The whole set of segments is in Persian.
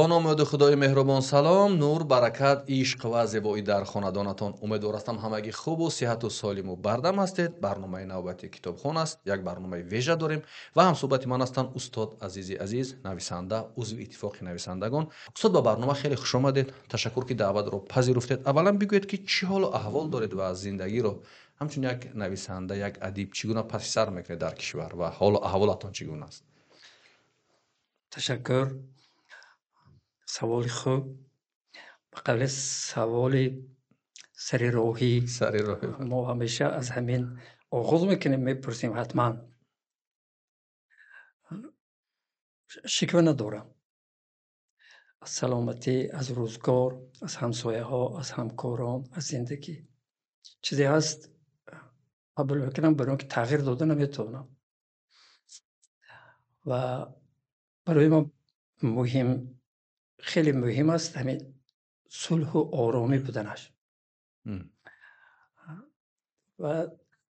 با نام خدای مهربان سلام، نور، برکت، عشق و زیبایی در خاندانتان. امیدوار هستم همگی خوب و صحت و سالم و بردم هستید. برنامه نوبتی کتابخوان است. یک برنامه ویژه داریم و هم صحبت من هستند استاد عزیز نویسنده، عضو اتفاق نویسندگان. استاد با برنامه خیلی خوش آمدید. تشکر که دعوت رو پذیرفتید. اولا بگویید که چه حال و احوال دارید و زندگی رو همچون یک نویسنده، یک ادیب چگونه پس سر میکنید در کشور و حال و احوالتان چگونه است؟ تشکر. سوال خوب. قبل سوال سر راهی ما همیشه از همین آغاز میکنیم، میپرسیم حتما شکوه ندارم از سلامتی، از روزگار، از همسایه ها، از همکاران، از زندگی. چیزی هست قبول میکنم برای که تغییر داده نمیتونم و برای ما مهم، خیلی مهم است همین صلح و آرامی بودنش و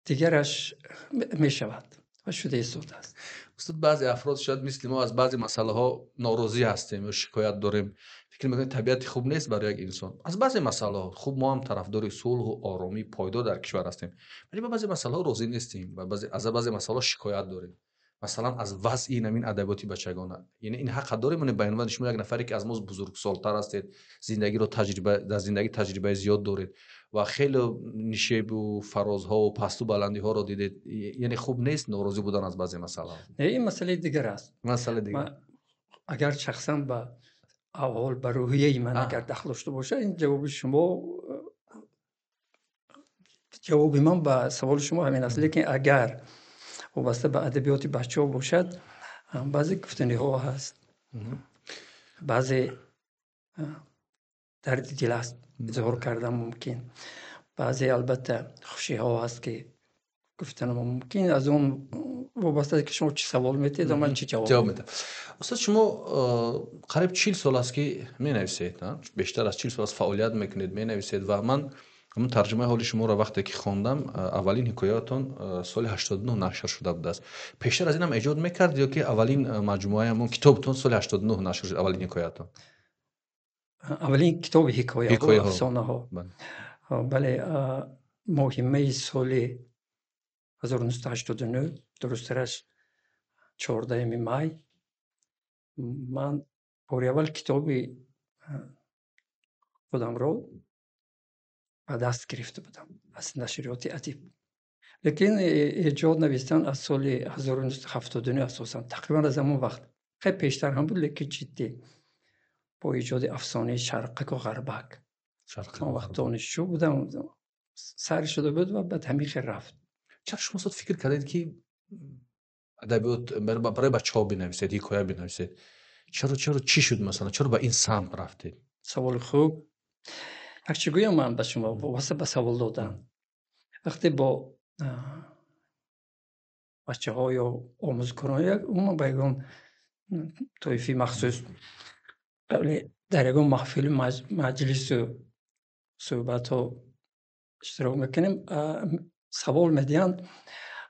دیگرش می شود و شده سود است. استاد بعضی افراد شاید مثل ما از بعضی مسئله ها ناراضی هستیم یا شکایت داریم، فکر میکنیم طبیعت خوب نیست برای یک انسان. از بعضی مسئله ها خوب ما هم طرفدار صلح و آرامی پایدار در کشور هستیم، ولی با بعضی مسئله ها راضی نیستیم و از بعضی مسئله ها شکایت داریم. مثلا از وضع این همین ادبیاتی بچگانه، یعنی این حق داریم من بیان و شما یک نفری که از ما بزرگسال‌تر هستید، زندگی رو در زندگی تجربه زیاد دارید و خیلی نشیب و فرازها و پست و بلندی ها رو دیدید، یعنی خوب نیست ناراضی بودن از بعضی مسائل. این مسئله دیگر است. مسئله دیگر، من اگر شخصا به اول به روحیه من اگر دخل داشته باشه، این جواب شما، جواب من به سوال شما همین است. لیکن اگر وابسته به ادبیات بچه ها باشد، بعضی گفتنی ها هست، بعضی درد دل است اظهار کردن ممکن، بعضی البته خوشی ها هست که گفتن ممکن. از اون وابسته که شما چی سوال میتید و من چی جواب میدم. استاد شما قریب 40 سال است که می نویسید، بیشتر از 40 سال است فعالیت میکنید، می نویسید و من همون ترجمه حال شما را وقتی که خواندم، اولین حکایاتون سال 89 نشر شده بود است. پیشتر از این هم ایجاد میکرد یا که اولین مجموعه همون کتابتون سال 89 نشر شد؟ اولین حکایاتون، اولین کتاب حکایات و افسانه ها، بله، مهمه سال 1989 درسترش 14 می من باری اول کتاب خودم رو به دست گرفته بودم از نشریات ادیب. لیکن ایجاد نوشتن از سال 1979 اساسا تقریبا از همون وقت، خیلی پیشتر هم بود، لیکن جدی با ایجاد افسانه شرقک و غربک. من وقت دانشجو بودم، سر شده بود و بعد همیشه رفت. چرا شما صد فکر کردید که ادبیات برای بچه‌ها بنویسید، حکایت بنویسید؟ چرا چی شد مثلا؟ چرا به این سمت رفتید؟ سوال خوب. یک چی گویم من به شما واسه به سوال دادن. وقتی با بچه ها یا آموزگاران اون بیگم طایفی مخصوص در یک محفل مجلس و صحبت ها اشتراک میکنیم، سوال میدین،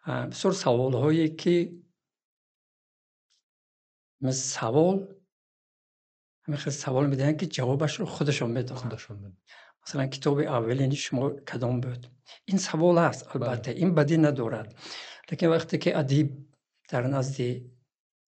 بسیار سوال هایی که سوال میدین که جوابش رو خودشون میدونن. مثلا کتاب اولین شما کدام بود؟ این سوال است. البته این بدی ندارد، لیکن وقتی که ادیب در نزد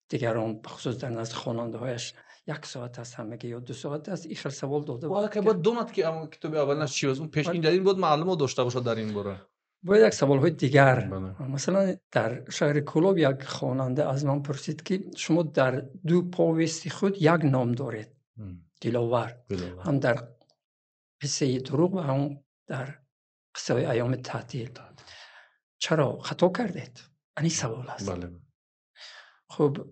دیگران، بخصوص در نزد خواننده هایش، 1 ساعت است همگی یا 2 ساعت است، این سوال داده والا که باید دونات که اما کتاب اولش چی بود؟ اون پیش این جدید بود معلومات داشته باشه در این باره. باید یک سوال های دیگر. مثلا در شهر کلاب یک خواننده از من پرسید که شما در 2 پاویست خود یک نام دارید، دلاور، هم در قصه دروغ و هم در قصه های ایام تعطیل. چرا خطا کردید؟ این سوال است. بله. خب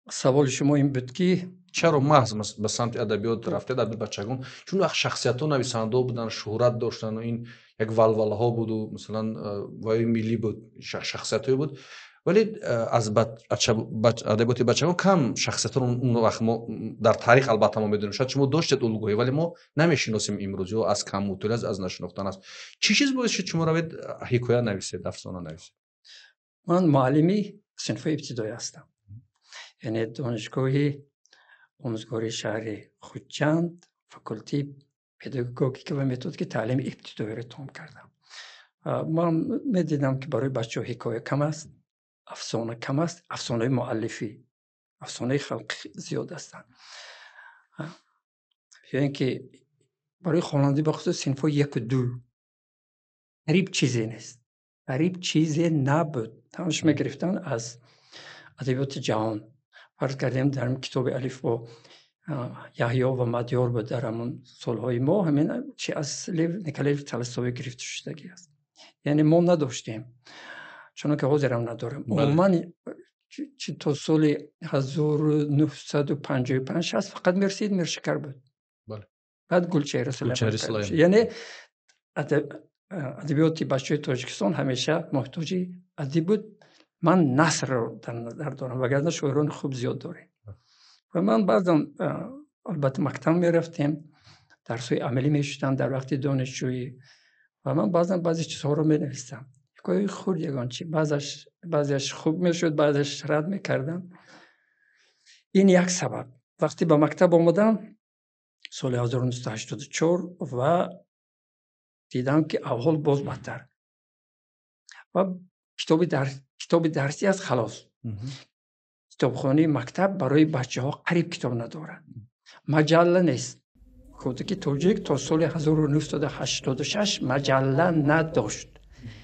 سوال شما این بود که چرا محض به سمت ادبیات رفته در بچگان؟ چون وقت شخصیت ها نویسنده بودن، شهرت داشتن و این یک ولوله ها بود و مثلا وای ملی بود، شخصیت های بود، ولی از ادبیات بچگان کم شخصیت ها اون وقت ما در تاریخ البته ما میدونیم، شاید شما داشتید الگویی ولی ما نمیشناسیم امروز و از کم مطالعه از نشناختن است. چی چیز باعث شد شما روید حکایت نویسید، افسانه نویسید؟ من معلمی صنف ابتدایی هستم، یعنی دانشگاهی آموزگاری شهری خودچند، فاکولتی پداگوگیک و متدیک تعلیم ابتدایی را تمام کردم. من میدیدم که برای بچه ها حکایه کم است، افسانه کم است، افسانه مؤلفی، افسانه خلق زیاد هستند. یعنی که برای خواننده بخصوص صنف 1 و 2 غریب چیزی نیست، غریب چیزی نبود. تماش میگرفتن از ادبیات جهان. فرض کردیم در کتاب الف با یحیی و مدیار بود در همون سالهای ما همین چی از نیکلیف تلستوی گرفته شدگی است. یعنی ما نداشتیم، چون که حاضرم ندارم. عموما چی تا سال 1955 هست فقط مرسید مرشکر بود. بله. بعد گلچهره سلیمان. یعنی ادبیات بچه تاجیکستان همیشه محتاجی ادبی بود. من نثر رو در نظر دارم، وگرنه شاعران خوب زیاد داریم. و من بعضا البته مکتب می رفتیم، درس‌های عملی می شدم در وقت دانشجویی و من بعضی چیزها رو می نویسم. یکایی خورد یگان چی، بعضیش خوب می شد، بعضیش رد می کردم. این یک سبب. وقتی به مکتب آمدم سال 1984 و دیدم که احوال باز بدتر و کتاب درسی از خلاص. کتابخانه مکتب برای بچه ها قریب کتاب ندارد. مجله نیست. کودکی تاجیک تا سال 1986 مجله نداشت.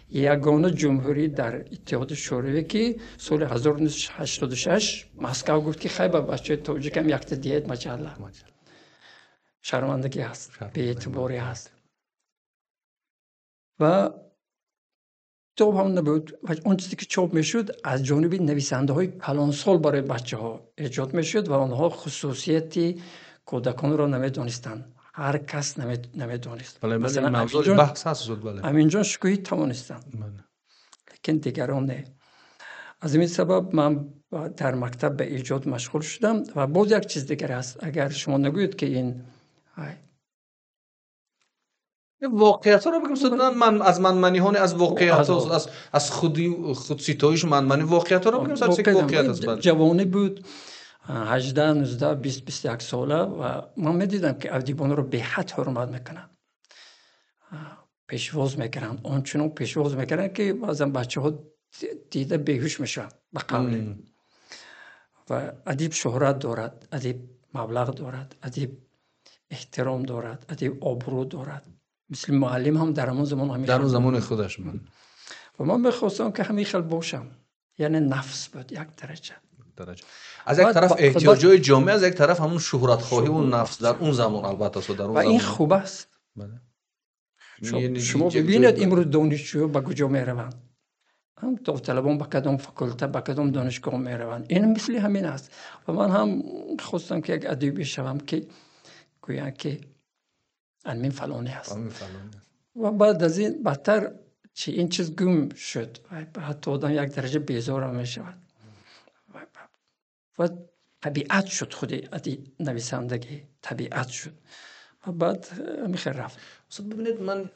یگانه جمهوری در اتحاد شوروی که سال 1986 مسکو گفت که خیلی بچه تاجیک هم یک دیت مجله. شرمندگی هست، به اعتباری هست. و کتاب هم نبود و اون چیزی که چاپ میشد از جانب نویسنده های کلانسال برای بچه ها ایجاد میشد و آنها خصوصیتی کودکان را نمیدانستند. هر کس نمیدانست. مثلا موضوع بحث هست شد. بله. همینجا شکوهی توانستند. لیکن دیگران نه. از این سبب من در مکتب به ایجاد مشغول شدم و باز یک چیز دیگر است. اگر شما نگوید که این واقعیت ها رو بگم صدنا من از منمنی‌هان از واقعیت ها از خودسیتاییش منمنی واقعیت ها رو بگم صد واقعیت است. جوانی بود 18 19 20 21 ساله و من میدیدم که ادیبان رو به حد حرمت میکنن، پیشواز میکنن، آنچنان پیشواز میکنن که بعضا بچه ها دیده بیهوش میشن به قول. و ادیب شهرت دارد، ادیب مبلغ دارد، ادیب احترام دارد، ادیب آبرو دارد. مثل معلم هم در همون زمان در اون زمان خودش من و من میخواستم که همین خیلی باشم. یعنی نفس بود یک درجه. از یک طرف احتیاجات جامعه، از یک طرف همون شهرت خواهی و نفس در اون زمان البته در اون و این خوب است. شما ببینید امروز دانشجو به کجا میروند، هم داوطلبان به کدام فاکولته به کدام دانشگاه میروند. این مثل همین است. و من هم خواستم که یک ادیبی شوم که گویا که علم فلانی است. و بعد از این بدتر چه این چیز گم شد و حتی آدم یک درجه بیزار می شود و طبیعت شد. خود نویسندگی طبیعت شد و بعد میخواه رفت. ببینید من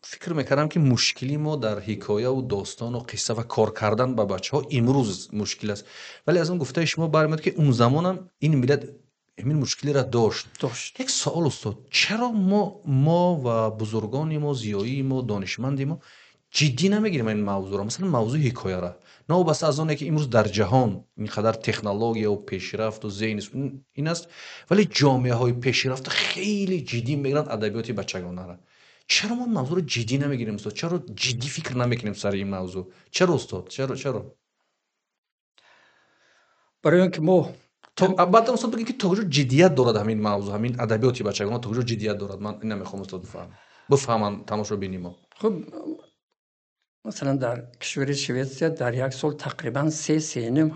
فکر میکردم که مشکلی ما در حکایه و داستان و قصه و کار کردن با بچه ها امروز مشکل است، ولی از اون گفته شما برمیاد که اون زمان هم این ملت همین مشکلی را داشت. یک سوال استاد، چرا ما و بزرگان ما، زیایی ما، دانشمندی ما جدی نمیگیریم این موضوع را؟ مثلا موضوع حکایه را نه بس از اونه که امروز در جهان اینقدر تکنولوژی و پیشرفت و ذهن این است، ولی جامعه های پیشرفته خیلی جدی میگیرن ادبیات بچگانه را. چرا ما موضوع رو جدی نمیگیریم استاد؟ چرا جدی فکر نمیکنیم سر این موضوع؟ چرا استاد؟ چرا؟ برای اینکه ما بعد استاد بگین که تا کجا جدیت دارد همین موضوع، همین ادبیات بچگانه تا کجا جدیت دارد؟ من این نمیخوام استاد بفهمم تماشا بینیم. خب مثلا در کشور سوئیس در یک سال تقریبا 3.5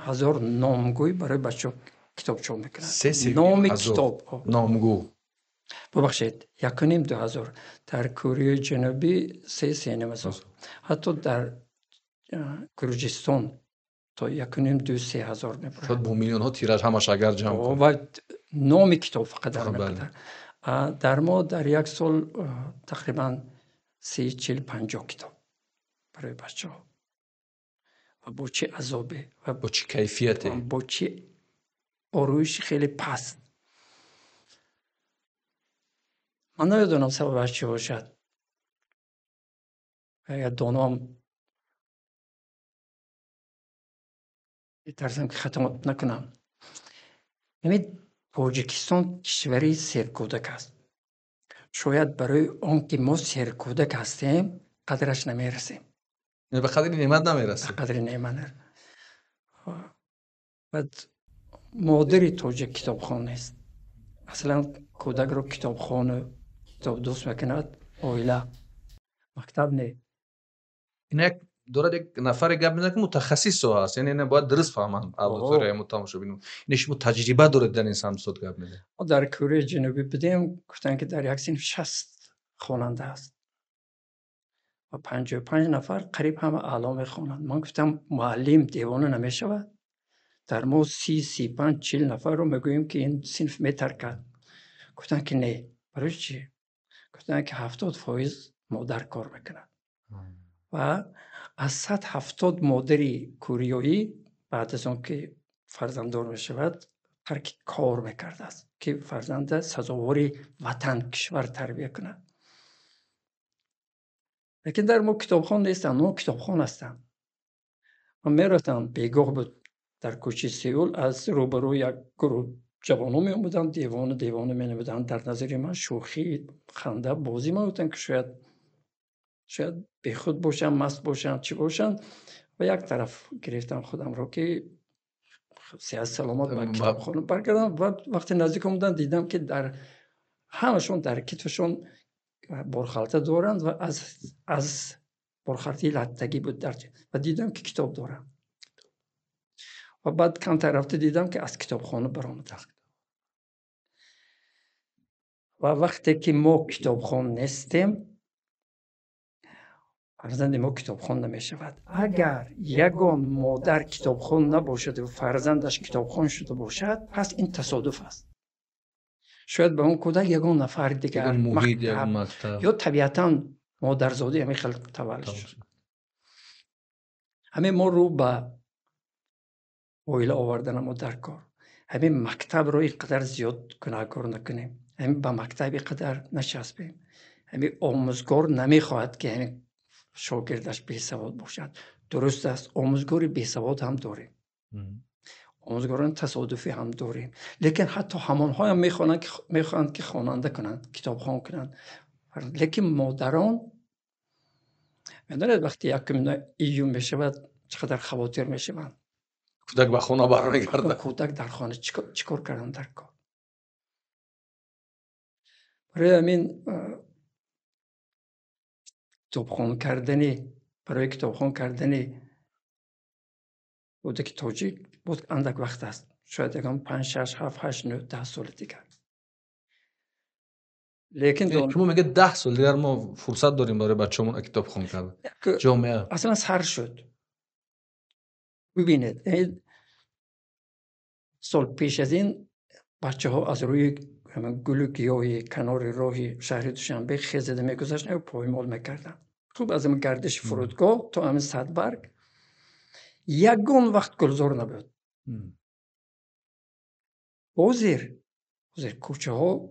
هزار نامگوی برای بچه کتاب چاپ میکنند. نام کتاب نامگو ببخشید 1.5-2 هزار. در کره جنوبی 3.5 هزار. حتی در گرجستان تا 1.5-2-3 هزار میبرند. شاید با میلیون ها تیراژ همش اگر جمع کنیم. و نام کتاب فقط در میبرند. در ما در یک سال تقریبا 30-40-50 کتاب برای بچه ها و با چه عذابه و با چه کیفیته، با چه آرویش خیلی پست. من نمیدونم سببش چی باشد. اگر دانم میترسم که خطا نکنم. تاجیکستان کشوری سرکودک است. شاید برای آنکه ما سرکودک هستیم قدرش نمیرسیم. یعنی به قدر نعمت نمیرسه. قدر نعمت. بعد مادری تاجیک کتابخانه است. اصلا کودک رو کتابخانه کتاب دوست میکند. اویلا مکتب نه. این یک دورت یک نفر گپ میزنه که متخصص هست، یعنی باید درست فهمن اودیتوریا متامشو بینم. اینش تجربه داره در انسان صد گپ میزنه. ما در کره جنوبی بدیم گفتن که در یک صنف 60 خواننده است و 55 نفر قریب همه اعلا میخوانند. من گفتم معلم دیوانه نمیشود؟ در ما 30 35 40 نفر رو میگوییم که این صنف میترکد. گفتن که نه. برای چی؟ گفتن که 70% مادر کار میکند و از 170 مادری کوریایی بعد از اون که فرزنددار میشود ترک کار میکرده است که فرزند سزاوار وطن کشور تربیت کند. لیکن در ما کتابخانه نیستند. ما کتابخانه هستند. من میرفتم بیگاه بود در کوچه سئول، از روبرو یک گروه جوانان می آمدند دیوانه می نمودند. در نظر من شوخی خنده بازی می بودند که شاید بی خود باشن، مست باشن، چی باشن. و یک طرف گرفتم خودم رو که صحت سلامت به کتابخانه برگردم و وقتی نزدیک آمدن دیدم که در همشون در کتفشون برخالته دارند و از برخالتی لطگی بود و دیدم که کتاب دارم و بعد کم رفته دیدم که از کتابخانه برآمدم. و وقتی که ما کتابخانه نیستیم فرزند ما کتابخوان نمی شود. اگر یگان مادر کتابخوان نباشد و فرزندش کتابخوان شده باشد پس این تصادف است. شاید به اون کودک یگان نفر دیگر مکتب یا طبیعتاً مادرزاده همین خلق تولد شد. همین ما رو به اویله آوردن ما در کار. همین مکتب رو اینقدر زیاد گناهکار نکنیم. همین به مکتب اینقدر نچسبیم. همین آموزگار نمیخواهد که همین شاگردش بی سواد باشد. درست است، آموزگار بی سواد هم داریم. آموزگاران تصادفی هم داریم. لیکن حتی همانها هم میخوانند که خواننده کنند، کتابخوان کنند. لیکن مادران میدونید وقتی یکم ایجون میشود چقدر خواطر میشوند. کودک به خانه برمیگرده. کودک در خانه چیکار کردن در کار. برای همین برای کتابخوان کردنی بوده که تاجیک بود اندک وقت است. شاید یکم 5 6 7 8 9 10 سال دیگر. لیکن شما میگه 10 سال دیگر ما فرصت داریم برای بچه‌مون کتابخوان کردن. جامعه اصلا سر شد. ببینید سال پیش از این بچه‌ها از روی گل گیاهی کنار راه شهر دوشنبه خزیده میگذاشتن و پایمال میکردن. خوب از این گردش فرودگاه تا همین صدبرگ یگان وقت گلزار نبود. وزیر کوچه ها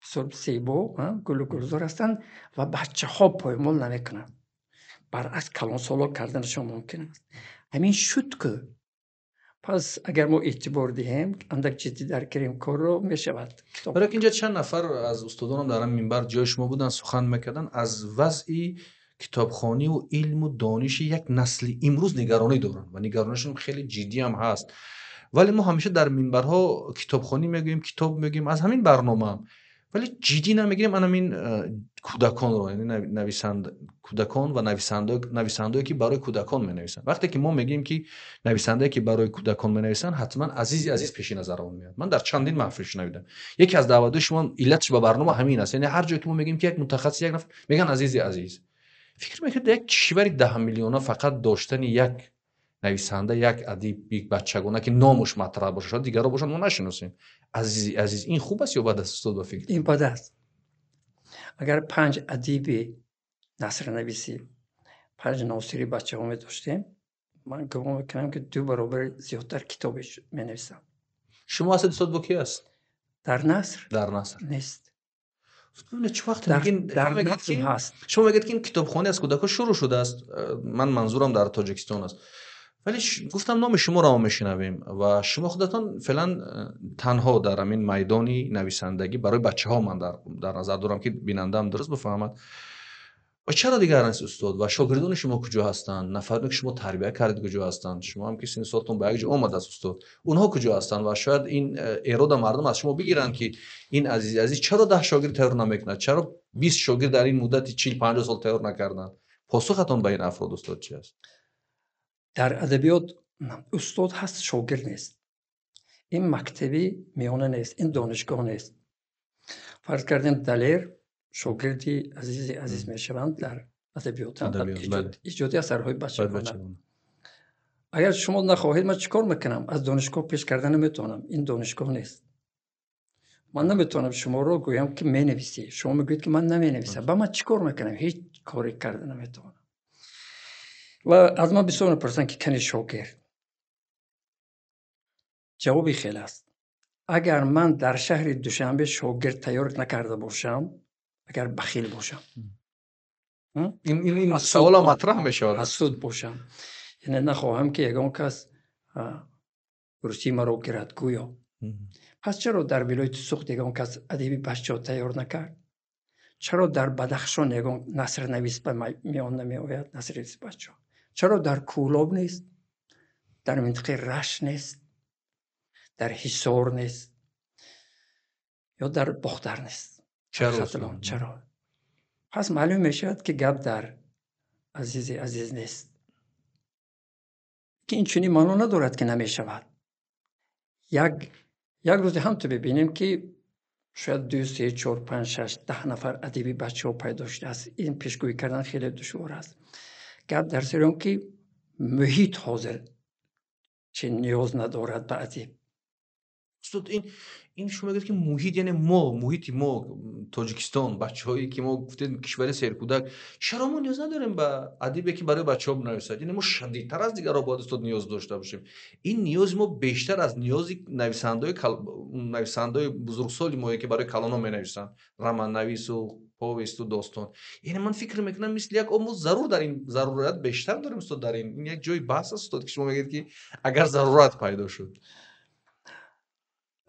سرب سیبو گلزار هستند و بچه ها پایمال نمیکنن. برعکس کلان سالا کردنشان ممکن است. همین شد که پس اگر ما اعتبار دهیم اندک جدی در کریم کار رو میشود. برای که اینجا چند نفر از استادانم در این منبر جای شما بودن سخن میکردن از وضع کتابخوانی و علم و دانش یک نسل امروز نگرانی دارن و نگرانیشون خیلی جدی هم هست. ولی ما همیشه در منبرها کتابخوانی میگیم، کتاب میگیم، از همین برنامه هم. ولی جدی نمیگیریم این کودکان رو، یعنی نویسنده کودکان و نویسنده‌ای که برای کودکان می‌نویسن. وقتی که ما میگیم که نویسنده‌ای که برای کودکان می‌نویسن حتما عزیز پیش نظرمون میاد. من در چندین محفل شنیدم یکی از دعوت‌های شما علتش با برنامه همین است. یعنی هر جایی که ما میگیم که یک متخصص یک نفر میگن عزیز فکر میکنید یک کشور 10 میلیون فقط داشتن یک نویسنده، یک ادیب، یک بچگانه که نامش مطرح باشه، شاید دیگرا باشن ما نشناسیم. عزیز این خوب است یا بد است استاد؟ فکر این بد است. اگر 5 ادیب نثر نویسی 5 ناصری بچه‌ها داشتیم من گمان میکنم که 2 برابر زیادتر کتاب می‌نویسم. شما اصلا استاد با کی است؟ در نثر در نثر نیست. چه وقت در میگین نظم هست. شما میگید که این کتابخانه از کودکان شروع شده است. من منظورم در تاجیکستان است، ولی گفتم نام شما را میشنویم و شما خودتان فعلا تنها در همین میدانی نویسندگی برای بچه ها من در نظر دارم که بینندم درست بفهمد. و چرا دیگر نیست استاد؟ و شاگردان شما کجا هستند؟ نفرانی که شما تربیت کردید کجا هستند؟ شما هم که سن سالتون به یک جا آمده است استاد، اونها کجا هستند؟ و شاید این اراده مردم از شما بگیرن که این عزیز چرا 10 شاگرد تیار نمیکنه، چرا 20 شاگرد در این مدت 40 50 سال تیار نکردن؟ پاسختون به این افراد استاد چی است؟ در ادبیات استاد هست، شاگرد نیست. این مکتبی میانه نیست، این دانشگاه نیست. فرض کردیم دلیر شاگردی عزیز میشوند در ادبیات، ایجادی اثرهای بچگانه. اگر شما نخواهید من چیکار میکنم؟ از دانشگاه پیش کردن نمیتونم، این دانشگاه نیست. من نمیتونم شما رو گویم که می نویسی، شما میگویید که من نمی نویسم، با من چیکار میکنم؟ هیچ کاری کردن نمیتونم. و از من بسیار میپرسن که کنی شاگرد؟ جوابی خیلی است. اگر من در شهر دوشنبه شاگرد تیار نکرده باشم، اگر بخیل باشم، این سوال مطرح میشه، حسود باشم، یعنی نخواهم که یگان کس روسی مرا گیرد گویا، پس چرا در ولایت سوخت یگان کس ادیبی بچه تیار نکرد؟ چرا در بدخشان یگان نثر نویس به میان نمی آید؟ نثر نویس بچه چرا در کولاب نیست؟ در منطقه رشت نیست؟ در حصار نیست؟ یا در بختر نیست؟ چرا؟ پس معلوم میشد که گپ در عزیز نیست، که این چنین معنا ندارد که نمیشود. یک روز هم تو ببینیم که شاید 2 3 4 5 6 10 نفر ادیبی بچه ها پیدا شده است. این پیشگویی کردن خیلی دشوار است. گپ در سر که محیط حاضر چه نیاز ندارد به ادیب. استاد این شما میگید که محیط یعنی محیط ما تاجیکستان، بچه‌هایی که ما گفتیم کشور سرکودک، چرا ما نیاز نداریم به ادیبی که برای بچه‌ها بنویسد؟ یعنی ما شدیدتر از دیگر آباد استاد نیاز داشته باشیم. این نیاز ما بیشتر از نیاز نویسنده‌های بزرگسالی ما که برای کلان‌ها می‌نویسن، رمان نویس و پویست و داستان. یعنی من فکر میکنم مثل یک ما ضرور در این ضرورت بیشتر داریم استاد. در این یک جای بحث است استاد که شما میگید که اگر ضرورت پیدا شد،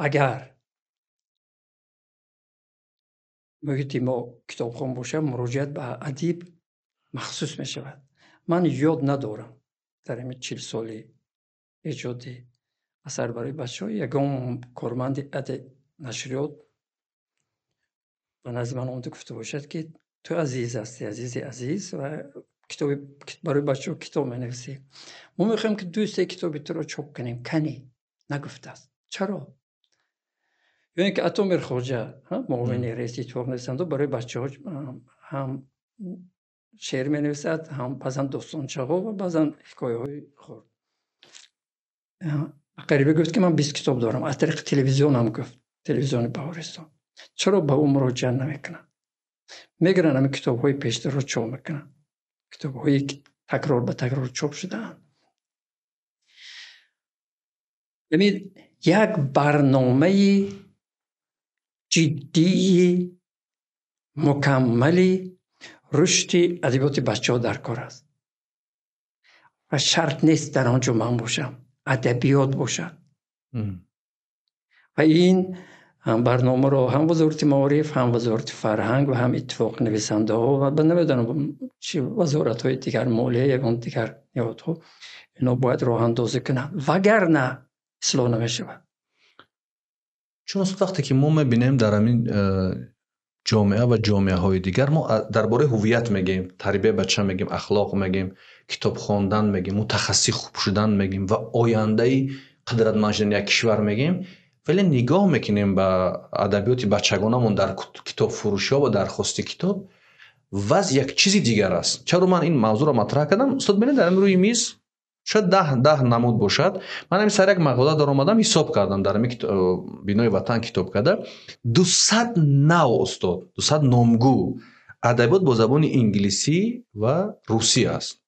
اگر محیطی ما کتابخوان باشه، مراجعت به ادیب مخصوص می شود. من یاد ندارم در این 40 سالی ایجادی اثر برای بچه ها یگان کارمند نشریات به نظر من اونده گفته باشد که تو عزیز هستی، عزیز و کتاب برای بچه ها کتاب می نویسی. ما میخوایم که 2 3 کتاب تو رو چاپ کنیم، کنی نگفته است. چرا؟ یعنی که اتمر خوجه معاون رئیس تورنسندو برای بچه ها هم شعر می نویسد، هم بعضا داستانچه ها و بعضا حکایه های خورد. قریبه گفت که من 20 کتاب دارم، از طریق تلویزیون هم گفت، تلویزیون بهارستان. چرا به اون مراجعه نمیکنن؟ میگرن همه کتاب های پیشتر رو چاپ میکنن، کتاب هایی که تکرار به تکرار چاپ شدن. ببین یک برنامه جدی مکملی رشد ادبیات بچه ها در کار است و شرط نیست در آنجا من باشم، ادبیات باشد. و این هم برنامه رو هم وزارت معارف، هم وزارت فرهنگ و هم اتفاق نویسنده ها و نمیدونم چی وزارت های دیگر، مالیه یگان دیگر نهادها، اینا باید راه اندازی کنن، وگرنه اصلاح نمیشه. چون وقتی که ما میبینیم در همین جامعه و جامعه های دیگر، ما درباره هویت میگیم، تربیت بچه میگیم، اخلاق میگیم، کتاب خواندن میگیم، متخصص خوب شدن میگیم و آینده قدرتمند شدن یک کشور میگیم، ولی نگاه میکنیم به ادبیات بچگانمون در کتاب فروشی ها و درخواست کتاب، وضع یک چیزی دیگر است. چرا من این موضوع را مطرح کردم؟ استاد ببینید در روی میز شاید 10 نمود باشد. من همین سر یک مقاله در آمدم حساب کردم، در بینای وطن کتاب کرده 200 نوع استاد، 200 نامگو ادبیات با زبان انگلیسی و روسی است.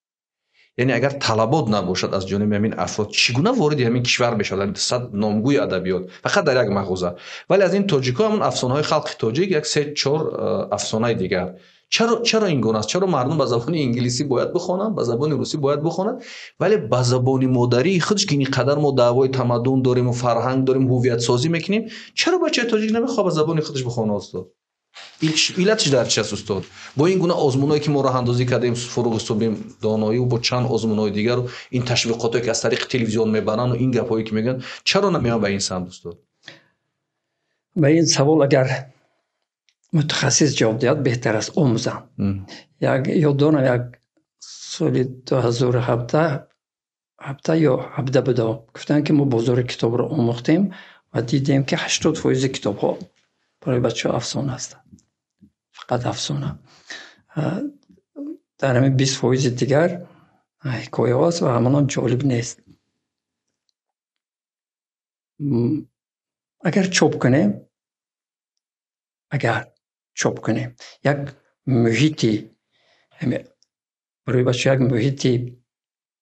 یعنی اگر طلبات نباشد از جانب همین افراد چگونه وارد همین کشور بشوند؟ صد نامگوی ادبیات فقط در یک مغازه. ولی از این تاجیک‌ها همون افسانه‌های خلق تاجیک یک سه چهار افسانه دیگر. چرا این گونه است؟ چرا مردم به زبان انگلیسی باید بخوانند، به زبان روسی باید بخوانند، ولی به زبان مادری خودش که اینقدر ما دعوای تمدن داریم و فرهنگ داریم، هویت سازی میکنیم، چرا بچه تاجیک نمیخواد به زبان خودش بخونه استاد؟ علتش در چی است استاد؟ با این گونه آزمونایی که ما راه اندازی کردیم، فروغ صبح دانایی و با چند آزمونای دیگر و این تشویقاتی که از طریق تلویزیون میبرن و این گپایی که میگن، چرا نمیان به این سمت استاد؟ به این سوال اگر متخصص جواب دهد بهتر است آموزم. یاد دارم یک سال 2017 یا 17 بود، گفتن که ما بازار کتاب رو آموختیم و دیدیم که 80% کتاب ها برای بچه ها افسانه است، فقط افسانه. در همین 20% دیگر حکایه هاست و همان جالب نیست. اگر چوب کنیم یک محیطی برای بچه، یک محیطی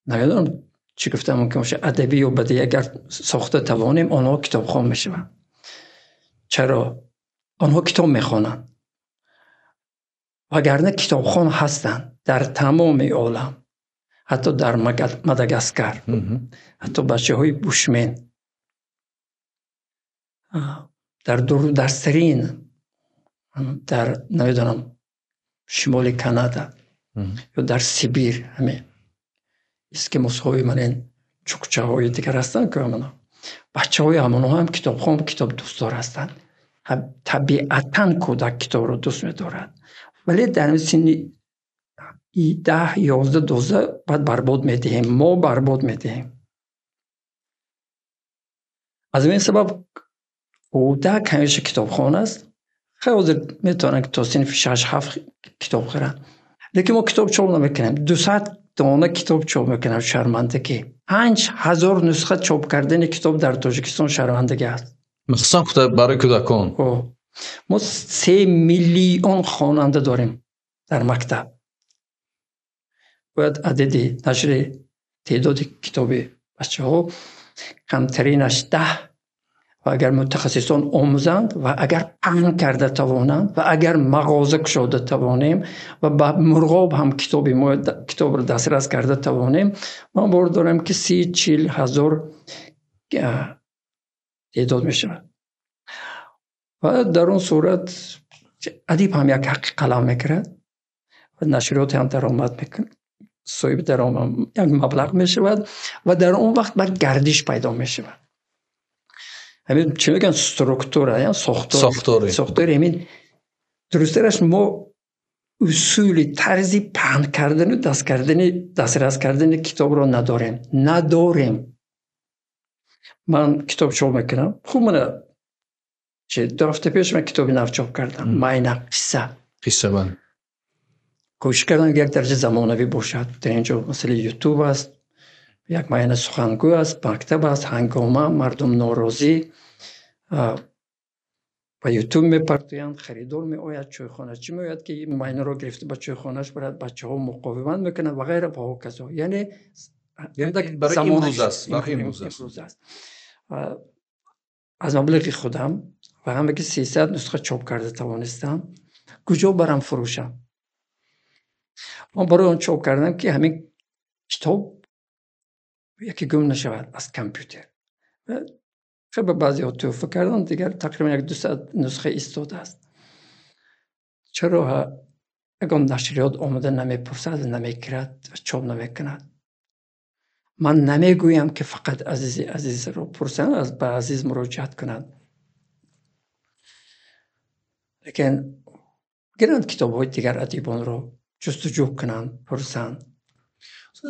نمیدونم چی گفتم، ممکن باشه ادبی یا بدی، اگر ساخته توانیم آنها کتاب خوان میشوند. چرا؟ آنها کتاب میخوانند، وگرنه کتاب خوان هستند در تمام عالم، حتی در مداگاسکار، حتی بچه های بوشمن، در دور دسترین، در نمیدونم شمال کانادا یا در سیبیر، همه اسکیموس های من این چوکچه های دیگر هستن که همونا بچه های همونا هم کتاب خوان، کتاب دوست دار هستن. طبیعتاً کودک کتاب رو دوست می‌دارد، ولی در سن 10 11 12 بعد برباد می‌دهیم، ما برباد می‌دهیم. از این سبب کودک همیشه کتابخوان است. خیلی میتونن که تا سنف 6 7 کتاب خورن، لیکن ما کتاب چاپ نمیکنیم. 200 دانه کتاب چاپ میکنیم. شرمندگی 5000 نسخه چاپ کردن کتاب در تاجیکستان شرمندگی است، مخصوصا برای کودکان. ما 3 میلیون خواننده داریم در مکتب. باید عدد نشر تعداد کتاب بچه ها کمترینش 10 و اگر متخصصان آموزند و اگر پهن کرده توانند و اگر مغازه کشاده توانیم و با مرغاب هم کتاب رو دسترس کرده توانیم، ما باور داریم که 30-40 هزار تعداد می شود. و در اون صورت ادیب هم یک حق قلم میکرد و نشریات هم درآمد میکنه، صاحب درآمد یک مبلغ می شود و در اون وقت بعد گردش پیدا می شود. همین چی میگن استرکتور، یا ساختار. همین درستش ما اصولی طرزی پهن کردن و دسترس کردن کتاب رو نداریم. من کتاب چاپ میکنم، خوب من چه 2 هفته پیش من کتابی نو چاپ کردم، معین قصه من کوشش کردم یک درجه زمانوی باشد. در اینجا مثلا یوتیوب است، یک معین سخنگوی است، مکتب است، هنگامه، مردم ناراضی و یوتیوب میپرتویند، خریدار میآید، چایخانه چی میآید که این معین رو گرفته با چایخانهش برد، بچه ها مقاومت میکنند و غیره و کذا. یعنی برای امروز است، از مبلغ خودم و همه که 300 نسخه چاپ کرده توانستم، کجا برم فروشم؟ من برای اون چاپ کردم که همین کتاب یکی گم نشود از کامپیوتر. خیلی بعضی ها توفه کردن، دیگر تقریبا 200 نسخه ایستاده است. چرا اگه نشریات آمده نمیپرسد، نمیکرد، چاپ نمیکند؟ من نمیگویم که فقط عزیز رو پرسن، از به عزیز مراجعت کنند، لیکن گرند کتاب های دیگر ادیبان رو جستجو کنند، پرسند.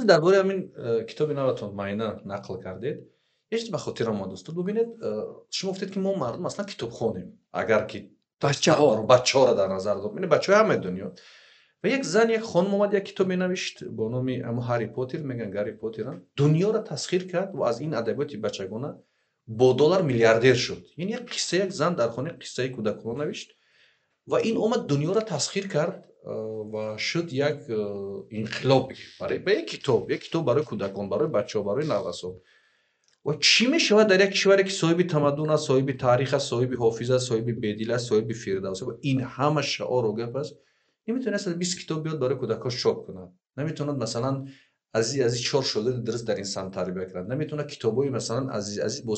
درباره همین کتاب نواتون معینه نقل کردید، یه به خاطر ما دوست ببینید، شما گفتید که ما مردم اصلا کتاب خوانیم، اگر که بچه ها را در نظر داریم، یعنی بچه های همه دنیا. و یک زن، یک خانم اومد یک کتاب نوشت با نام اما هری پاتر، میگن گری پاتر، دنیا را تسخیر کرد و از این ادبیات بچگانه با دلار میلیاردر شد. یعنی یک قصه، یک زن در خانه قصه کودکان نوشت و این اومد دنیا را تسخیر کرد و شد یک انقلاب برای یک کتاب برای کودکان، برای بچه‌ها، برای نوسان. و چی میشود در یک کشوری که صاحب تمدن است، صاحب تاریخ است، صاحب حافظه است، صاحب بدیل است، صاحب فردوسی و این همه شعار و گپ است، نمیتونه اصلا 20 کتاب بیاد برای کودکاش چاپ کنه. نمیتونه مثلا از 4 شاگرد درست در این سمت تربیت کنه. نمیتونه کتابای مثلا از با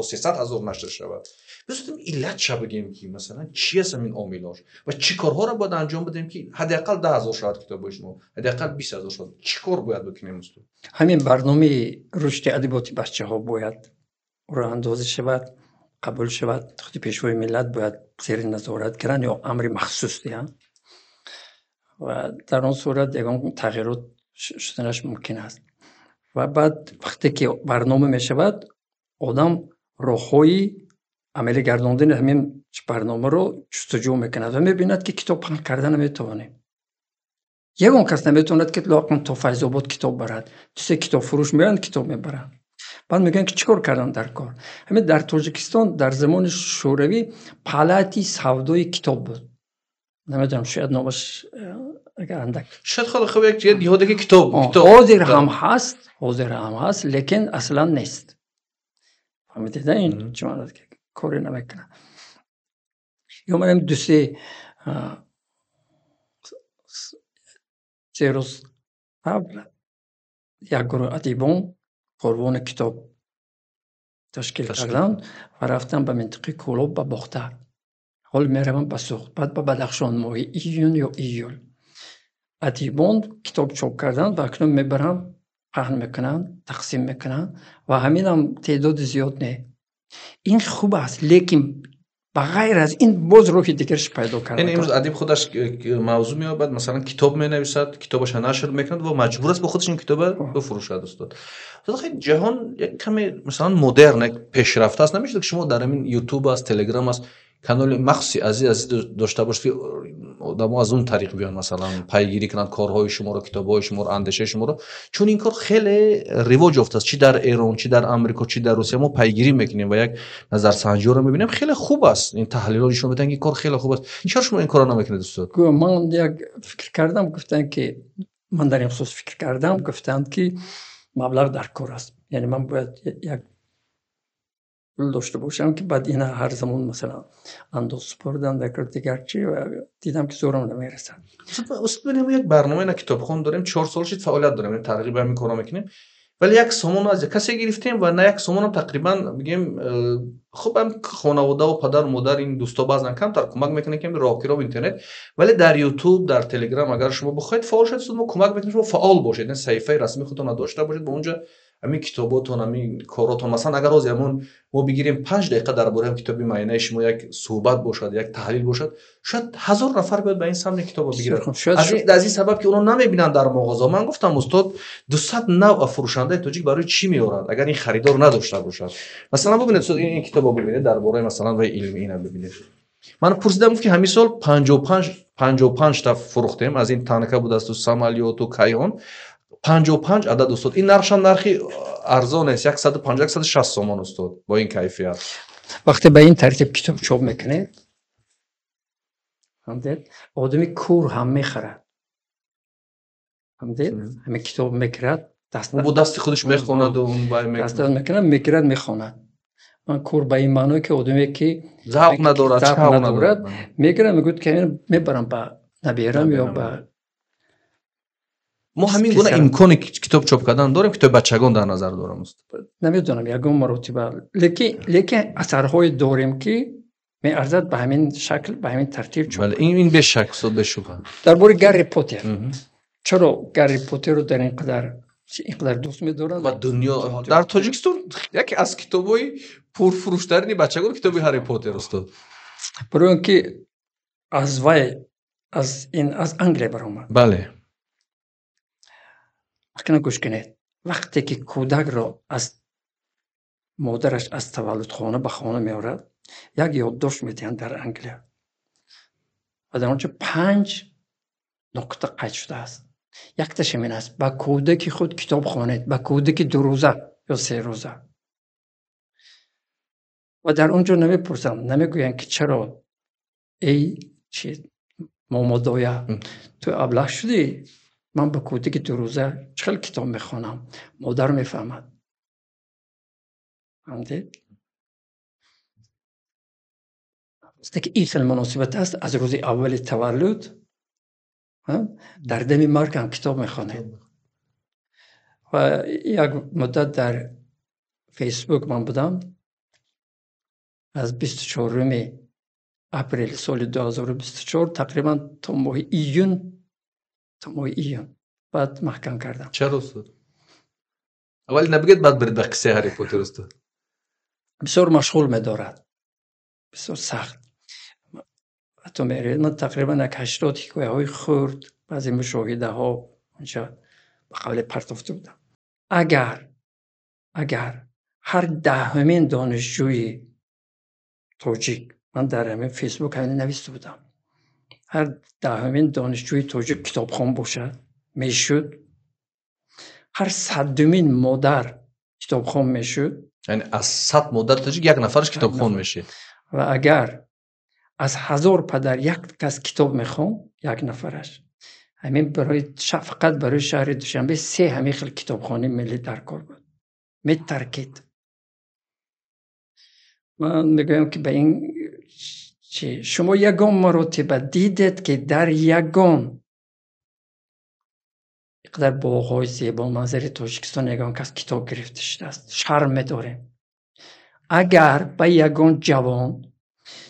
300 هزار نشر شود. بس علت چه بگیم که مثلا چی است این عاملاش و چی کارها را باید انجام بدیم که حداقل 10,000 شاید کتاب باشیم، حداقل 20,000 شاید چی کار باید بکنیم است؟ همین برنامه رشد ادبیات بچه ها باید راه اندازی شود، قبول شود. خود پیشوای ملت باید زیر نظارت کردن یا امر مخصوص دهند و در آن صورت یگان تغییرات شدنش ممکن است. و بعد وقتی که برنامه می شود، آدم راه‌های عملی گرداندن همین برنامه رو جستجو میکند و میبیند که کتاب پخش کردن نمیتوانه. یگان کس نمیتواند که لااقل تا فیض آباد کتاب برد. سه کتاب فروش میرند کتاب میبرند. بعد میگن که چیکار کردن در کار؟ همین در تاجیکستان در زمان شوروی پالاتی سودای کتاب بود. نمیدونم شاید نامش اگر اندک شاید خیلی خوب یک دیگه کتاب حاضر هم هست لیکن اصلا نیست. فهمیدید این چون که کاری نمیکنه. یا من دو سه روز قبل یک گروه ادیبان کاروان کتاب تشکیل کردن و رفتن به منطقه کولوب به باختر. حال میروم به سوخت، بعد به بدخشان ماه ایون یا ایول ادیبان کتاب چاپ کردن و اکنون میبرن پهن میکنن، تقسیم میکنن و همین هم تعداد زیاد نه. این خوب است لیکن بغیر از این باز روح دیگرش پیدا کرده. این امروز ادیب خودش موضوع میابد، مثلا کتاب مینویسد، کتابش نشر میکند و مجبور است به خودش این کتاب بفروشد. استاد خیلی جهان یک کمی مثلا مدرن پیشرفته است. نمیشه که شما در همین یوتیوب است، تلگرام است، کانال مخصوصی از داشته باشید آدم‌ها از اون طریق بیان مثلا پیگیری کنن کارهای شما رو، کتاب‌های شما رو، اندیشه شما رو، چون این کار خیلی رواج یافته است. چی در ایران، چی در آمریکا، چی در روسیه ما پیگیری میکنیم و یک نظرسنجی رو میبینیم. خیلی خوب است این تحلیلات شما بدن، این کار خیلی خوب است. چرا شما این کارا نمیکنید استاد؟ من یک فکر کردم، گفتن که من در این خصوص فکر کردم، گفتند که مبلغ در کار است. یعنی من باید یک داشته باشم که بعد اینا هر زمان مثلا انداز سپردن در دیگر چی و دیدم که زورم نمیرسد. استاد ببینیم یک برنامه نه کتابخوان داریم، 4 سال شد فعالیت داریم، تقریبا همین کارا میکنیم، ولی یک سومون از کسی گرفتیم و نه یک سومون هم تقریبا میگیم خب هم خانواده و پدر و مادر این دوستا بعضن کمتر کمک میکنه که راهگیرا و اینترنت، ولی در یوتیوب، در تلگرام اگر شما بخواید فعال شید ما کمک میکنیم شما فعال باشید، این صفحه رسمی خودتون داشته باشید، به اونجا همین کتاباتون، همین کاراتون، مثلا اگر روزی همون ما بگیریم 5 دقیقه درباره کتابی معینه شما یک صحبت باشد، یک تحلیل باشد، شاید 1000 نفر بیاد به این سمت کتابو بگیرن. از این سبب که اونا نمیبینن در مغازه. من گفتم استاد 200 نوع فروشنده تاجیک برای چی میارن اگر این خریدار نداشته باشد؟ مثلا ببینید استاد این کتابو ببینید درباره مثلا و علمی اینا ببینید. من پرسیدم که همین سال 55 تا فروختیم، از این تانکه بود است و سامالیات و کایون 55 عدد استاد. این نرخی ارزان است، 150-160 تومان استاد با این کیفیت. وقتی به این ترتیب کتاب چاپ میکنه همدید آدمی کور هم میخرد، همدید همه کتاب میکرد دست خودش میخواند و اون بای میکرد میخواند. من کور به این معنی که آدمی که ذوق ندارد میگیرم میگوید که میبرم به نبیرم یا به ما همین گونه امکان کتاب چاپ کردن داریم. کتاب بچگان در نظر دارم است. نمیدونم یگان مرتبه لیکن اثرهای داریم که می ارزد به همین شکل به همین ترتیب چاپ. بله این به شک صد به شبهه. درباره گری پاتر چرا گری پاتر رو در اینقدر دوست می‌دارن و دنیا در تاجیکستان یکی از کتابای پرفروش‌ترین بچگان کتاب هری پاتر است. برای اینکه از انگلیس برآمد. بله. اکنون گوش کنید. وقتی که کودک را از مادرش از تولد خانه به خانه می‌آورد، یک یادداشت می‌دهند در انگلیس. و در آنجا 5 نکته قید شده است. یک تاش این است: با کودک خود کتاب خوانید، با کودک 2 روزه یا 3 روزه. و در اونجا نمیپرسن، نمیگوین که چرا ای چی مامادایا تو ابله شدی من به کودک دو روزه چقدر کتاب میخوانم مادر میفهمد فهمدید است که این خیلی مناسبت است از روز اول تولد در دم مرگ هم کتاب میخوانه و یک مدت در فیسبوک من بودم از 24 اپریل سال 2024 تقریبا تا ماه ایون بعد محکم کردم. چرا استاد؟ اولی نبگید بعد برید به قصه هری پوتر استاد. بسیار مشغول می‌دارد، بسیار سخت. حتی می‌رید من تقریبا 80 حکایه‌های خرد بعضی مشاهده‌ها اونجا به قول پرتافته بودم. اگر هر دهمین دانشجوی توجیک، من در همین فیسبوک همین نوشته بودم، هر دهمین دانشجوی توجیک کتابخوان باشد میشد، هر صدمین مادر کتابخوان میشد، یعنی از 100 مادر توجیک یک نفرش کتابخوان میشه. و اگر از 1000 پدر یک کس کتاب میخوان یک نفرش، همین برای فقط برای شهر دوشنبه 3 همین خیلی کتابخانه ملی در کار بود. میترکید. من میگویم که به این شما یگان مراتبه دیدید که در یگان اقدر باغ‌های زیبا منظر تاجیکستان یگان کس کتاب گرفته شده است. شرم داریم. اگر به یگان جوان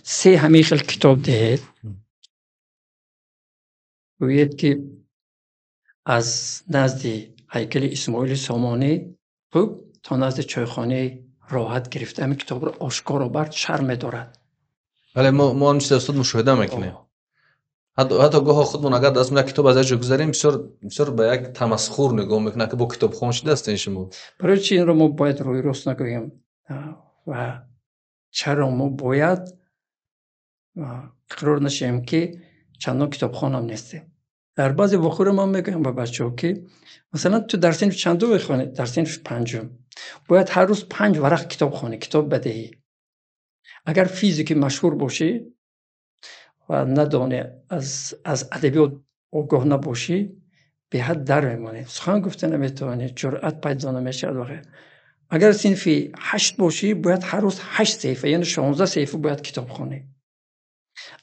3 همین خیلی کتاب دهید، گویید که از نزد هیکل اسماعیل سامانی تا نزد چایخانه راحت گرفته همین کتاب رو آشکار برد، شرم دارد. ولی ما هم چیز استاد مشاهده میکنیم. حتی گاه خودمون اگر دست یک کتاب ازش بگذاریم بسیار به یک تمسخر نگاه میکنه که با کتاب خوان شده است این شما. برای چی این رو ما باید روی راست نگوییم و چرا ما باید اقرار نشیم که چندان کتابخوان هم نیستیم. در بعضی وقوع ما میگم به بچه‌ها که مثلا تو در صنف چندم بخونید، در صنف 5 باید هر روز 5 ورق کتاب خوانی، کتاب بدهی. اگر فیزیک مشهور باشی و ندانه از ادبیات آگاه نباشی به حد در میمانی، سخن گفتن نمیتوانی، جرأت پیدا نمیشه واقعا. اگر صنف 8 باشی باید هر روز 8 صفحه یعنی 16 صفحه باید کتاب خوانی.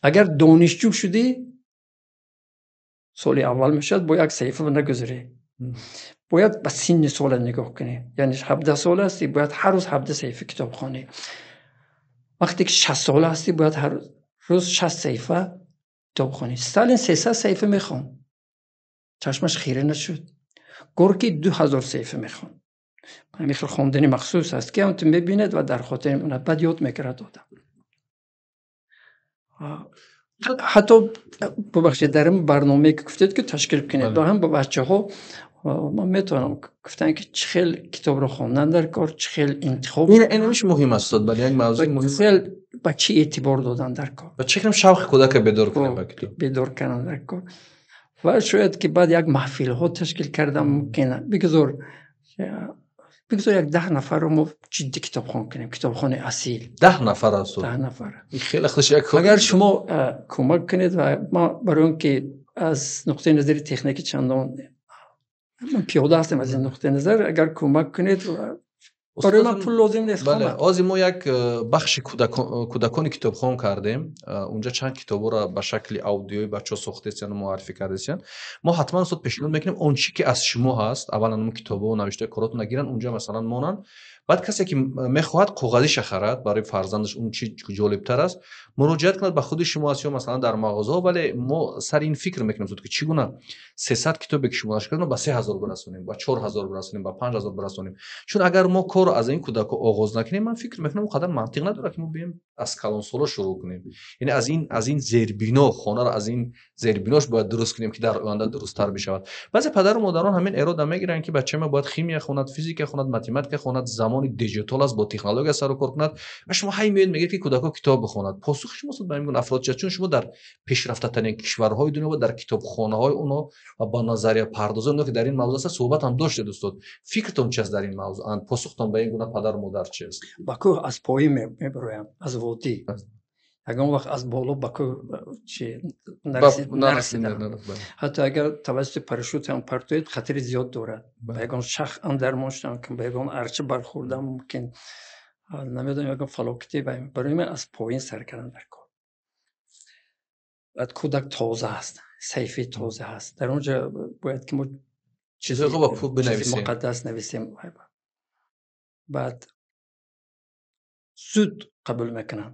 اگر دانشجو شدی سال اول میشد با یک صفحه نگذاری، باید به سن سال نگاه کنی، یعنی 17 سال هستی باید هر روز 17 صفحه کتاب خوانی. وقتی که 60 سال هستی باید هر روز 60 صفحه کتاب خوانی. استالین 300 صفحه میخوان، چشمش خیره نشد. گورکی 2000 صفحه میخوان. همین خیلی خوندنی مخصوص است که اون میبیند و در خاطر اون بعد یاد میگیره دادم. حتی ببخشید در این برنامه که گفتید که تشکیل کنید با هم با بچه‌ها من میتونم گفتن که چه خیلی کتاب رو خوندن در کار، چه خیلی انتخاب این میشه مهم است ولی یک موضوع مهم خیلی با چی اعتبار دادن در کار و چه کنیم شوق کودک بیدار کنیم با کتاب بیدار کنن در کار. و شاید که بعد یک محفل ها تشکیل کردم ممکنه بگذار یک 10 نفر رو ما جدی کتابخوان کنیم، کتابخانه اصیل 10 نفر است. 10 نفر خیلی خودش یک اگر شما کمک کنید و ما برای اون که از نقطه نظر تکنیکی چندان من پیاده هستم از این نقطه نظر، اگر کمک کنید برای من پول لازم نیست. بله آزی ما یک بخش کودکان کتابخوان کردیم، اونجا چند کتابا را به شکل اودیویی بچه‌ها ساخته است یا معرفی کرده است. ما حتما صد پیشنهاد میکنیم اون چیزی که از شما هست اولا اون کتابا و نوشته کاراتون نگیرن اونجا مثلا مانن، بعد کسی که میخواهد کاغذی خرید برای فرزندش اون چیز جالبتر است مراجعت کند به خود شما یا مثلا در مغازه. ولی ما سر این فکر میکنیم که چگونه 300 کتابی که شما نشر کردن با 3000 برسونیم، با 4000 برسونیم، با 5000 برسونیم. چون اگر ما کار از این کودک آغاز نکنیم من فکر میکنم اون قدر منطق نداره که ما بیم از کلان سالا شروع کنیم. یعنی از این زیربینا خانه را از این زیربیناش باید درست کنیم که در آینده درست‌تر بشود. بعضی پدر و مادران همین اراده میگیرن که بچه ما باید شیمی خوند، فیزیک خوند، متمتیک خوند، زمان دیجیتال است با تکنولوژی سر و کار کند و شما هی میگید که کودک‌ها کتاب بخونند. پاسخ شما صد به این افراد چون شما در پیشرفته ترین کشورهای دنیا و در کتابخانه‌های اونها و با نظریه پردازی اونها که در این موضوع صحبت هم داشته دوستان، فکرتون چه است در این موضوع؟ پاسختون به این گونه پدر و مادر چه است؟ با کوه از پایین میبرویم از وادی ягон вақт аз боло ба кӯ чи نرسید. нарасидам. ҳатто агар тавассути парашют ҳам партоед хатари зиёд дорад. ба ягон шах андармон шудам ки ба ягон арча бархӯрдам мумкин намедонам ягон фалокати барои ман аз поин сар кардан дар кор. баъд кӯдак тоза аст, сайфи тоза аст. дар он ҷо бояд ки мо чизи муқаддас нависем. баъд зуд қабул мекунам.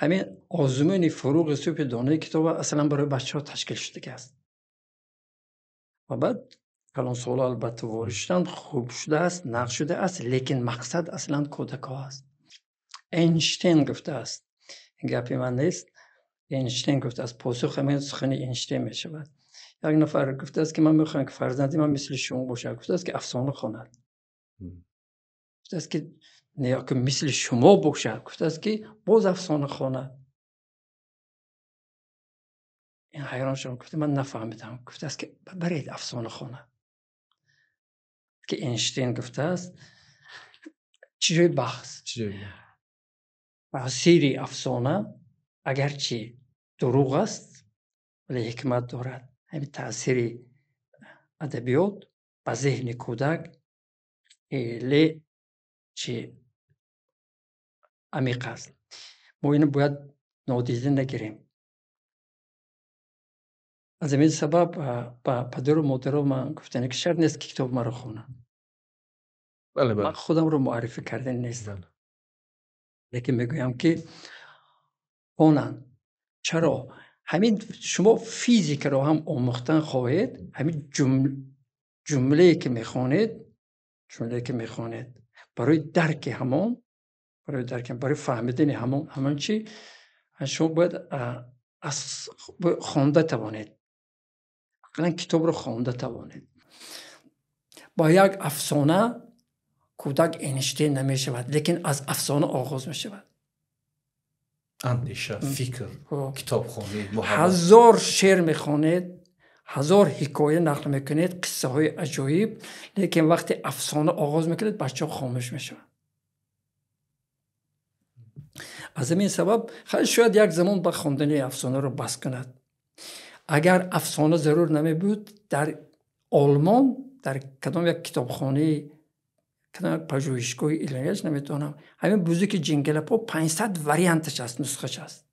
ҳамин озмуни фуруғи субҳи донаи китоба аслан барои бачаҳо ташкил шудагӣ аст. ва баъд калонсола албатта ворид шуданд, хуб шудааст, нақш шудааст, лекин мақсад аслан кӯдакҳо аст. Эйнштейн гуфтааст, ин гапи ман нест, Эйнштейн гуфтааст, посух ҳамин сухани Эйнштейн мешавад. як нафар гуфтааст ки ман мехоҳам ки фарзанди ман мисли шумо бошад. Гуфтааст ки афсона хонад. гуфтааст ки не ки мисли шумо бошад. Гуфтааст ки боз афсона хонад. ин ҳайрон шудам, гуфта ман нафаҳмидам. гуфтааст ки баред афсона хонад. ки Эйнштейн гуфтааст чӣ ҷои баҳс? таъсири афсона агарчи дурӯғ аст, вале ҳикмат дорад. ҳамин таъсири адабиёт ба зеҳни кӯдак хеле чи амиқ аст. мо инро бояд нодида нагирем. аз ҳамин сабаб ба падару модаро ман гуфтам ки шарт нест ки китоб маро хонанд. ман худамро муаррифӣ кардан нестам. лекин мегӯям ки хонанд. чаро? ҳамин шумо физикаро ҳам омӯхтан хоҳед, ҳамин ҷумлае ки мехонед барои дарки ҳамон, барои фаҳмидани ҳамон чӣ шумо бояд хонда тавонед. ақлан китобро хонда тавонед. با یک افسانه کودک اینشتین نمیشود، لیکن از افسانه آغاز میشود. اندیشه، فکر، کتابخوانی، محبت. 1000 شعر میخوانید، 1000 حکایه نقل میکنید، قصه های عجایب، لیکن وقتی افسانه آغاز میکنید بچه ها خاموش میشود. از این سبب خیلی شاید یک زمان با خواندن افسانه رو بس کند. اگر افسانه ضرور نمی بود، در آلمان در کدام یک کتابخانه، کدام یک پژوهشگاه علمیش نمیتونم، همین بزرگ جنگل پا 500 وریانتش است، نسخه‌اش است.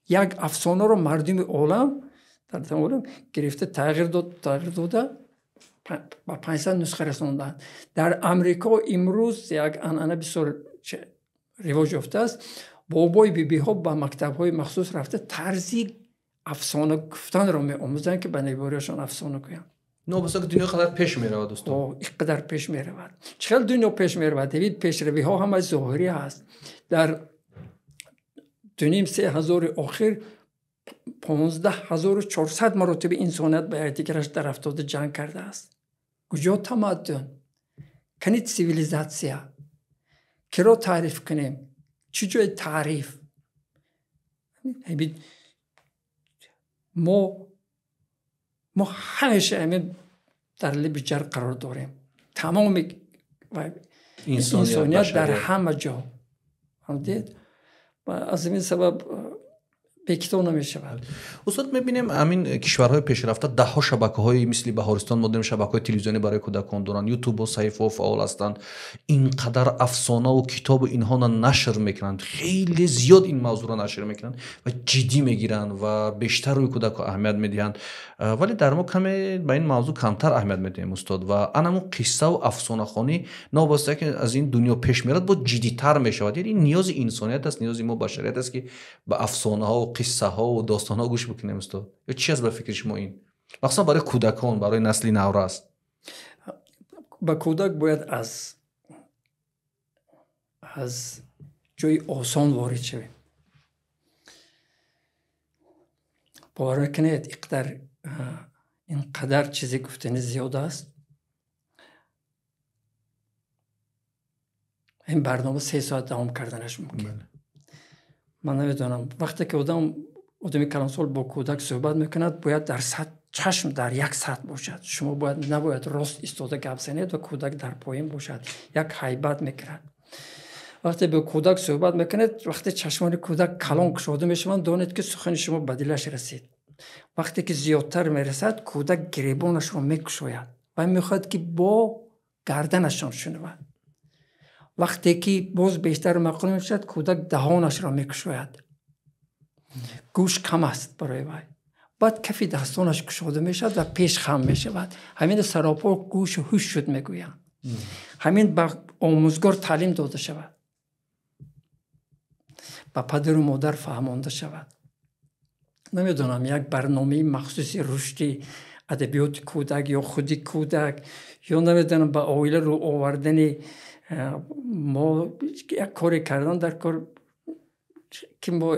یک افسانه رو مردم عالم در تمام عالم گرفته تغییر داده با 500 نسخه رسوندن. در امریکا امروز یک عنعنه بسیار رواج یافته است. بابای بیبی ها با مکتب های مخصوص رفته طرزی افسانه گفتن رو می‌آموزند که به نواره‌شان افسانه گویند. نوبسا که دنیا قدر پیش می‌رود دوستان. اینقدر پیش می‌رود. چقدر دنیا پیش می‌رود. دوید پیشروی‌ها همه ظاهری است. در 2,500 آخر 15,400 مرتبه انسانیت به یکدیگرش در افتاده جنگ کرده است. کجا تمدن؟ کنید سیویلیزاسیا. کی رو تعریف کنیم؟ چی جای تعریف؟ ما همیشه همین در لب جر قرار داریم. تمام انسانیت در همه جا. همدید؟ و از این سبب بکتو نمیشود. استاد میبینیم همین کشورهای پیشرفته ده ها شبکه‌های مثل بهارستان ما داریم، شبکه‌های تلویزیونی برای کودکان دارن، یوتیوب و صحیفه‌ها فعال هستند. اینقدر افسانه و کتاب و اینها را نشر میکنند، خیلی زیاد این موضوع را نشر میکنند و جدی میگیرند و بیشتر روی کودک اهمیت میدهند. ولی در ما کمی به این موضوع کمتر اهمیت میدیم استاد. و انمو قصه و افسانه خوانی نابسته که از این دنیا پیش میرد با جدی‌تر میشود. یعنی نیاز انسانیت است، نیاز ما بشریت است که به افسانه ها و قصه ها و داستان ها گوش بکنیم استاد. یا چی از به فکر شما این؟ مخصوصا برای کودکان، برای نسل نو است. با کودک باید از جای آسان وارد شویم. باور میکنید اینقدر چیزی گفتنی زیاد است. این برنامه 3 ساعت دوام کردنش ممکن. من نمیدونم وقتی که آدمی کلانسال با کودک صحبت میکند باید در سطح چشم در یک سطح باشد. شما نباید راست ایستاده گپ زنید و کودک در پایین باشد. یک هیبت میکند. وقتی به کودک صحبت میکنید وقتی چشمان کودک کلان گشوده میشوند دانید که سخن شما به دلش رسید. وقتی که زیادتر میرسد کودک گریبانش رو میکشوید و میخواد که با گردنشان شنود. وقتی که باز بیشتر مقرون میشد کودک دهانش را میکشوید. گوش کم است برای وی. بعد کف دستانش کشوده میشد و پیش خم میشود. همین سراپا گوش و هوش شد میگویند. همین به آموزگار تعلیم داده شود. به پدر و مادر فهمانده شود. نمیدونم یک برنامه مخصوصی رشدی ادبیات کودک یا خودی کودک یا نمیدونم به آویله رو آوردن ما یک کاری کردن در کار که ما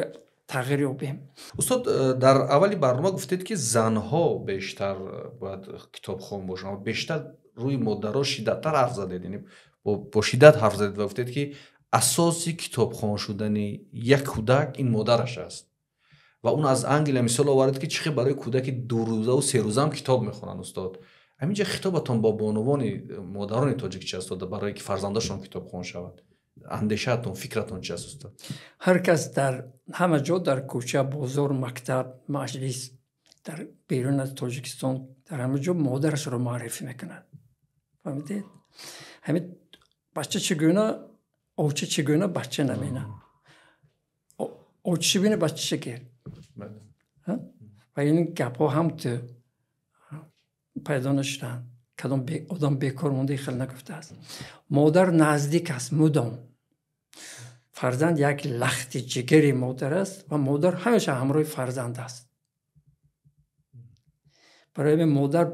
تغییر یابیم. استاد در اولی برنامه گفتید که زنها بیشتر باید کتابخوان باشن، بیشتر روی مادرها شدت‌تر حرف زدید، یعنی با شدت حرف زدید و گفتید که اساسی کتابخوان شدن یک کودک این مادرش است و اون از انگل مثال آورد که چقدر برای کودک 2 روزه و 3 روزه هم کتاب میخونن. استاد همینجا خطابتون با بانوان مادران تاجیک چی است برای که فرزندشون کتابخوان شود؟ اندیشه‌تون، فکرتون چی است استاد؟ هر کس در همه جا، در کوچه، بازار، مکتب، مجلس، در بیرون از تاجیکستان در همه جا مادرش رو معرفی میکند. فهمیدید؟ همین بچه چگونه اوچه چگونه بچه نمینه. اوچه بینه بچه چگیر. و این گپ ها هم تو پیدا نشدن. کدام آدم بیکار مونده خیلی نگفته است. مادر نزدیک است مدام. فرزند یک لخت جگری مادر است و مادر همیشه همراه فرزند است. برای مادر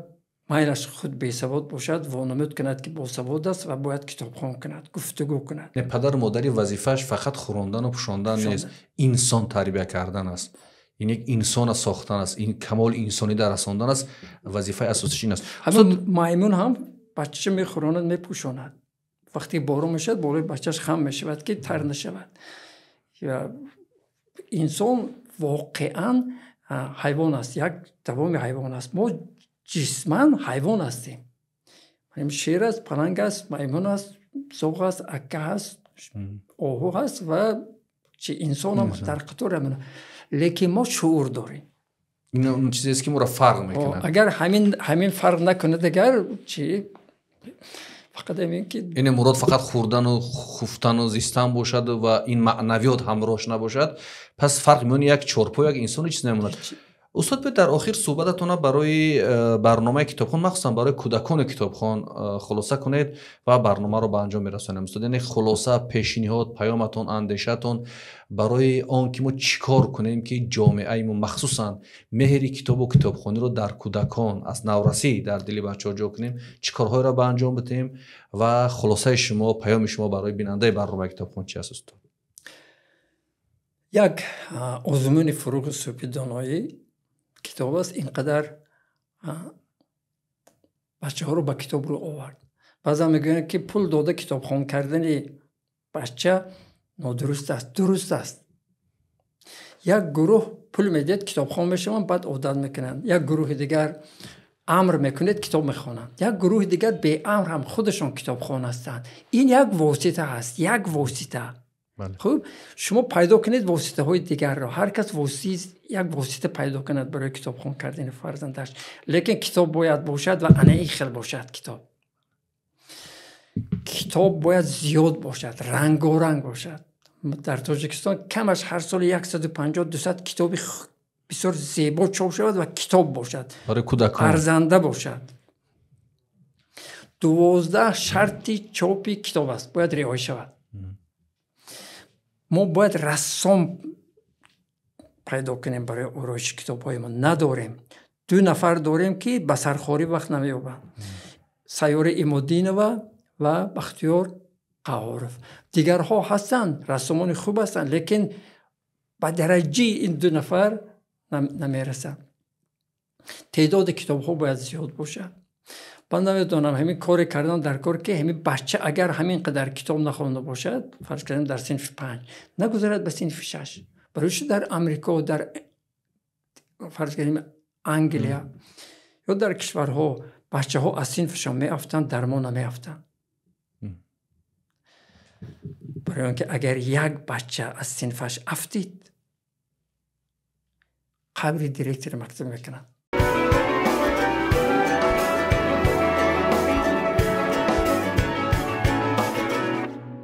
میلش خود بی‌سواد باشد وانمود کند که باسواد است و باید کتابخوان کند، گفتگو کند. پدر مادری وظیفه‌اش فقط خوراندن و پوشاندن نیست، انسان تربیت کردن است. این یک انسان ساختن است، این کمال انسانی در رساندن است، وظیفه اساسیش این است. همین میمون هم بچه میخوراند میپوشاند. وقتی بارون میشد بالای بچهش خم میشود که تر نشود. انسان واقعا حیوان است، یک دوام حیوان است. ما جسماً حیوان هستیم. شیر است، پلنگ است، میمون است، سوق است، اکه است، آهو است و چه انسان هم در قطار همونه. لیکن ما شعور داریم. این اون چیزی است که ما را فرق میکنه. اگر همین فرق نکنه دیگر چی؟ فقط همین که این مراد فقط خوردن و خفتن و زیستن باشد و این معنویات همراهش نباشد، پس فرق میون یک چرپو یک انسان چیز نموند. استاد در آخر صحبتتون برای برنامه کتابخوان مخصوصا برای کودکان کتابخوان خلاصه کنید و برنامه رو به انجام میرسونیم. استاد یعنی خلاصه پیشنهاد، پیامتون، اندیشتون برای آن که ما چیکار کنیم که جامعه ما مخصوصا مهر کتاب و کتابخوانی رو در کودکان از نورسی در دل بچه‌ها جا کنیم، چیکارهای را به انجام بدیم و خلاصه شما، پیام شما برای بیننده برنامه کتابخوان چی است استاد؟ یک آزمون فروغ صوفی دانایی کتاب است. اینقدر بچه ها رو به کتاب رو آورد. بعضا میگوین که پول داده کتاب خوان کردن بچه نادرست است. درست است. یک گروه پول میدید کتاب خوان میشوند، بعد عادت میکنند. یک گروه دیگر امر میکنید کتاب میخوانند. یک گروه دیگر به امر هم خودشون کتاب خوان هستند. این یک واسطه هست، یک واسطه. خب شما پیدا کنید واسطه های دیگر را. هر کس یک واسطه پیدا کند برای کتاب خوان کردن فرزندش. لیکن کتاب باید باشد و انعی خل باشد. کتاب باید زیاد باشد، رنگارنگ باشد. در تاجیکستان کمش هر سال 150-200 کتابی بسیار زیبا چاپ شود و کتاب باشد، برای کودکان ارزنده باشد. 12 شرطی چاپی کتاب است باید رعایت شود. ما باید رسام پیدا کنیم برای آرایش کتاب های ما. نداریم. 2 نفر داریم که به سرخواری وقت نمی‌یابند. سیاره امادینова و بختیار قهارف. دیگرها هستند، رسامان خوب هستند، لیکن به درجه این 2 نفر نمیرسند. تعداد کتاب ها باید زیاد باشه. من نمیدونم همین کار کردن در کار که همین بچه اگر همین قدر کتاب نخونده باشد، فرض کنیم در صنف 5 نگذارد به صنف 6، برایش در امریکا، در فرض کنیم انگلیا یا در کشورها بچه ها از صنفشان میافتند، در ما نمیافتند. برای اینکه اگر یک بچه از صنفش افتید قبر دیرکتر مکتب میکنن.